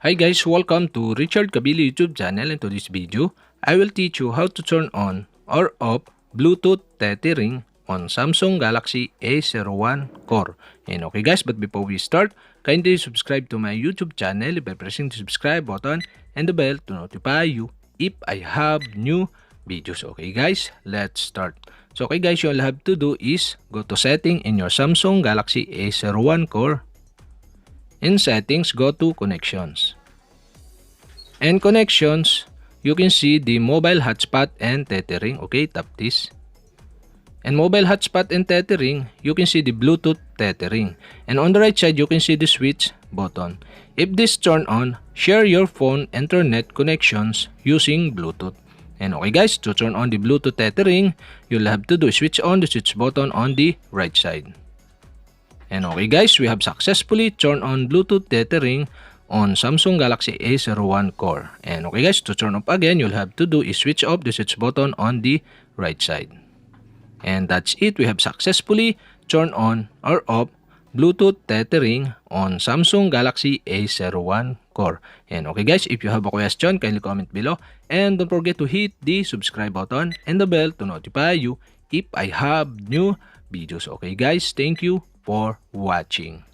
Hi guys, welcome to Richard Cabile YouTube channel. In today's video, I will teach you how to turn on or off Bluetooth tethering on Samsung Galaxy A01 Core. And okay guys, but before we start, kindly subscribe to my YouTube channel by pressing the subscribe button and the bell to notify you if I have new videos. Okay guys, let's start. So okay guys, all you have to do is go to setting in your Samsung Galaxy A01 Core. In settings, go to connections. In connections, you can see the mobile hotspot and tethering. Okay, tap this. And mobile hotspot and tethering, you can see the Bluetooth tethering. And on the right side, you can see the switch button. If this turn on, share your phone internet connections using Bluetooth. And okay guys, to turn on the Bluetooth tethering, you'll have to do switch on the switch button on the right side. And okay guys, we have successfully turned on Bluetooth tethering on Samsung Galaxy A01 Core. And okay guys, to turn off again, you'll have to do is switch off the switch button on the right side. And that's it, we have successfully turned on or off Bluetooth tethering on Samsung Galaxy A01 Core. And okay guys, if you have a question, kindly comment below. And don't forget to hit the subscribe button and the bell to notify you if I have new videos. Okay guys, thank you for watching.